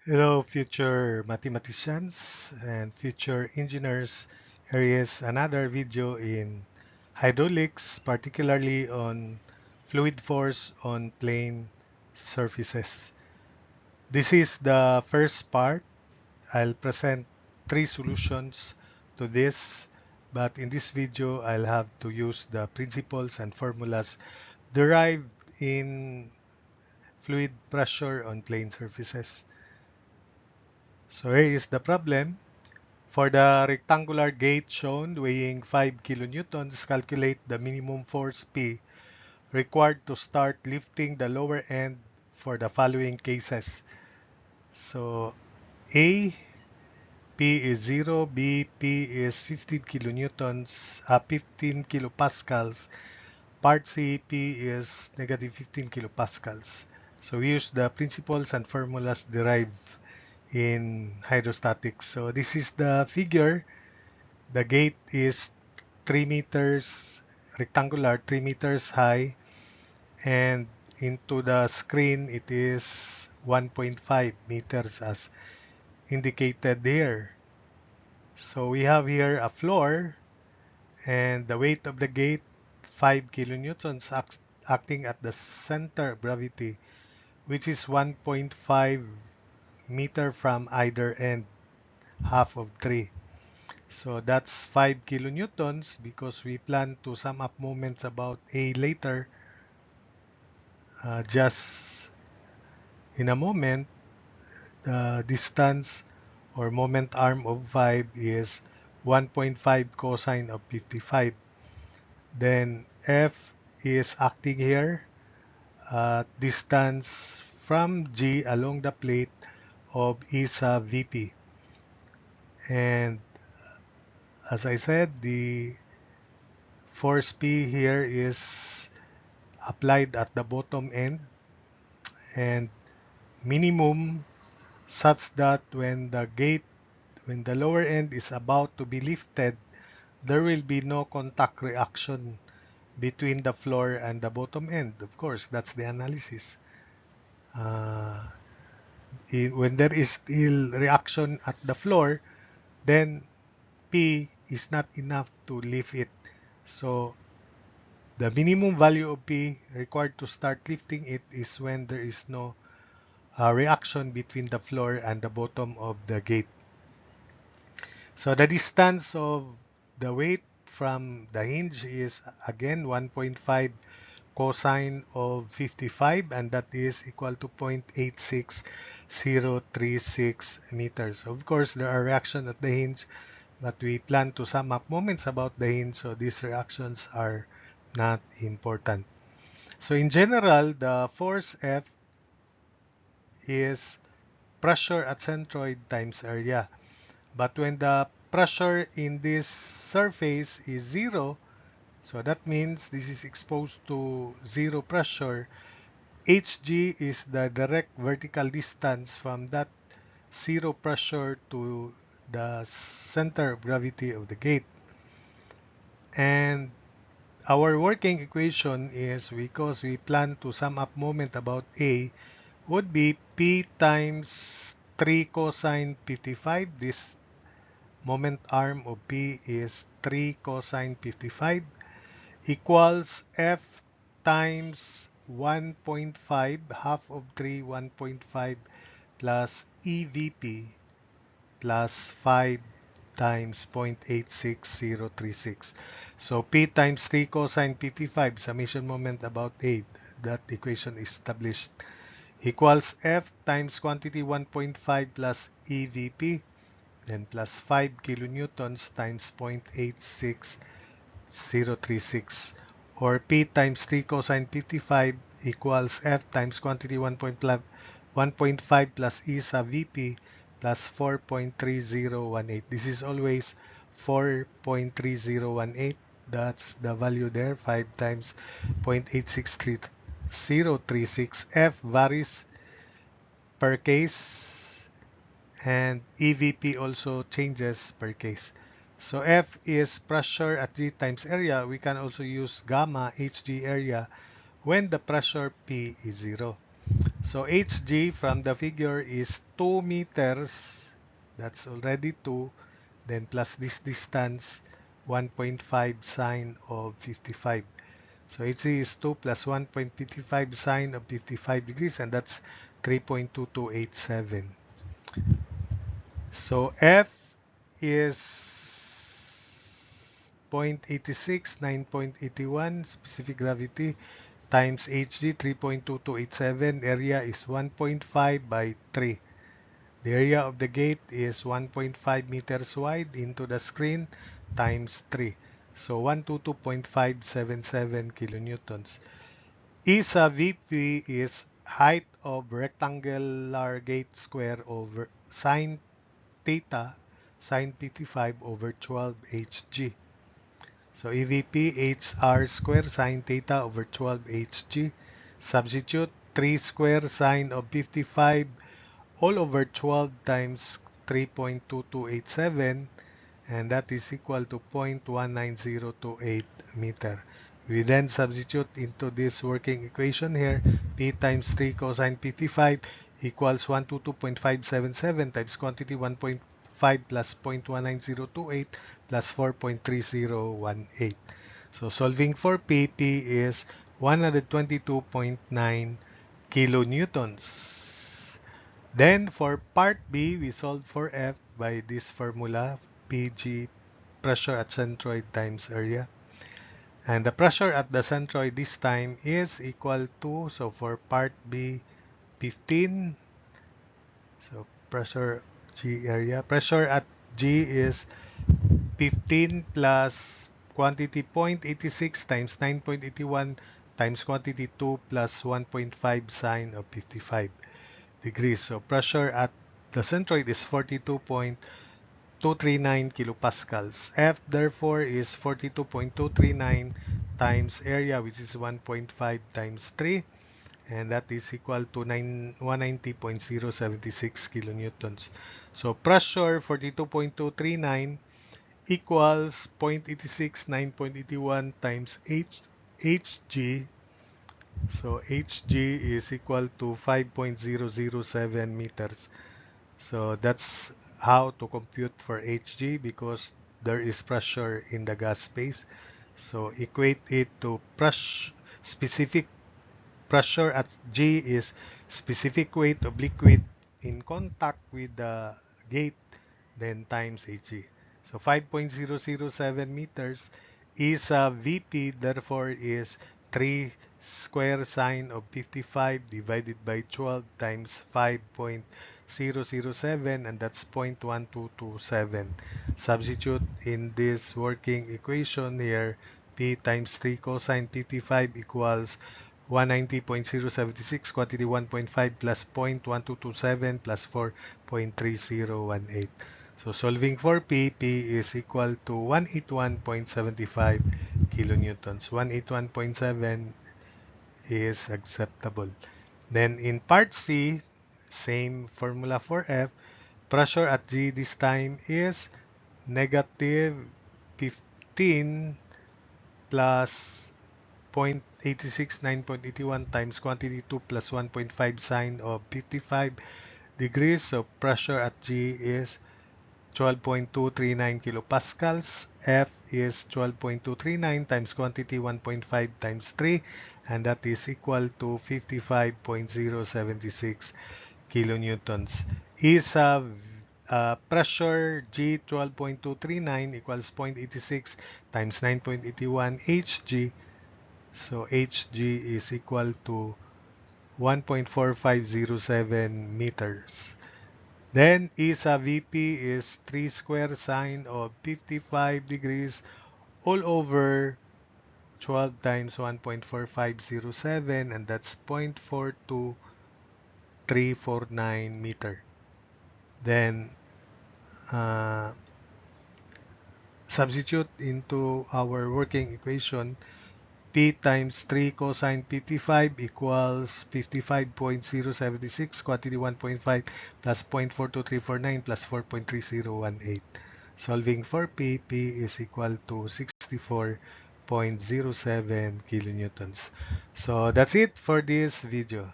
Hello, future mathematicians and future engineers. Here is another video in hydraulics, particularly on fluid force on plane surfaces. This is the first part. I'll present three solutions to this, but in this video, I'll have to use the principles and formulas derived in fluid pressure on plane surfaces. So here is the problem. For the rectangular gate shown weighing 5 kilonewtons, calculate the minimum force P required to start lifting the lower end for the following cases. So A, P is 0, B, P is 15 kilonewtons, 15 kilopascals. Part C, P is negative 15 kilopascals. So we use the principles and formulas derived in hydrostatics. So this is the figure. The gate is 3 meters rectangular, 3 meters high, and into the screen it is 1.5 meters as indicated here. So we have here a floor and the weight of the gate 5 kilonewtons acting at the center of gravity, which is 1.5 meter from either end, half of 3. So that's 5 kilonewtons because we plan to sum up moments about A later. Just in a moment, the distance or moment arm of 5 is 1.5 cosine of 55. Then F is acting here at distance from G along the plate of ESA VP. And as I said, the force P here is applied at the bottom end and minimum such that when the lower end is about to be lifted, there will be no contact reaction between the floor and the bottom end. Of course, that's the analysis. Uh, when there is still reaction at the floor, then P is not enough to lift it. So the minimum value of P required to start lifting it is when there is no reaction between the floor and the bottom of the gate. So the distance of the weight from the hinge is again 1.5 cosine of 55, and that is equal to 0.86036 meters. Of course, there are reactions at the hinge, but we plan to sum up moments about the hinge, so these reactions are not important. So in general, the force F is pressure at centroid times area. But when the pressure in this surface is zero, so that means this is exposed to zero pressure, Hg is the direct vertical distance from that zero pressure to the center of gravity of the gate. And our working equation is, because we plan to sum up moment about A, would be P times 3 cosine 55. This moment arm of P is 3 cosine 55 equals F times 1.5, half of 3, 1.5 plus EVP plus 5 times 0.86036. So P times 3 cosine 55, summation moment about 8, that equation is established, equals F times quantity 1.5 plus EVP, then plus 5 kilonewtons times 0.86036, or P times 3 cosine 55 equals F times quantity 1.5 plus E sub VP plus 4.3018. This is always 4.3018. That's the value there. 5 times 0.86036. F varies per case, and EVP also changes per case. So F is pressure at G times area. We can also use gamma Hg area when the pressure P is 0. So Hg from the figure is 2 meters. That's already 2. Then plus this distance, 1.5 sine of 55. So Hg is 2 plus 1.55 sine of 55 degrees, and that's 3.2287. So F is 0.86, 9.81 specific gravity times Hg 3.2287. Area is 1.5 by 3. The area of the gate is 1.5 meters wide into the screen times 3. So 122.577 kilonewtons. ESA VP is height of rectangular gate square over sine theta sine 55 over 12 Hg. So EVP HR square sine theta over 12 Hg. Substitute 3 square sine of 55 all over 12 times 3.2287, and that is equal to 0.19028 meter. We then substitute into this working equation here, P times 3 cosine 55 equals 122.577 times quantity 1.5 plus 0.19028 plus 4.3018. So solving for P is 122.9 kilonewtons. Then for part B, we solve for F by this formula, Pg, pressure at centroid times area. And the pressure at the centroid this time is equal to, so for part B, 15. So pressure G area. Pressure at G is 15 plus quantity 0.86 times 9.81 times quantity 2 plus 1.5 sine of 55 degrees. So pressure at the centroid is 42.239 kilopascals. F therefore is 42.239 times area, which is 1.5 times 3, and that is equal to 190.076 kilonewtons. So pressure 42.239 equals 0.86 9.81 times Hg. So Hg is equal to 5.007 meters. So that's how to compute for Hg, because there is pressure in the gas phase. So equate it to specific pressure at G is specific weight of liquid in contact with the gate, then times Hg. So 5.007 meters is a VP, therefore is 3 square sine of 55 divided by 12 times 5.007, and that's 0.1227. Substitute in this working equation here, P times 3 cosine 55 equals 190.076, quantity 1.5 plus 0.1227 plus 4.3018. So solving for P is equal to 181.75 kilonewtons. 181.7 is acceptable. Then in part C, same formula for F. Pressure at G this time is negative 15 plus 0.86 9.81 times quantity 2 plus 1.5 sine of 55 degrees. So pressure at G is 12.239 kilopascals. F is 12.239 times quantity 1.5 times 3, and that is equal to 55.076 kilonewtons. Is pressure G 12.239 equals 0.86 times 9.81 Hg. So Hg is equal to 1.4507 meters. Then ESA VP is 3 square sine of 55 degrees all over 12 times 1.4507, and that's 0.42349 meter. Then substitute into our working equation, P times 3 cosine 55 equals 55.076, quantity 1.5 plus 0.42349 plus 4.3018. Solving for P is equal to 64.07 kilonewtons. So that's it for this video.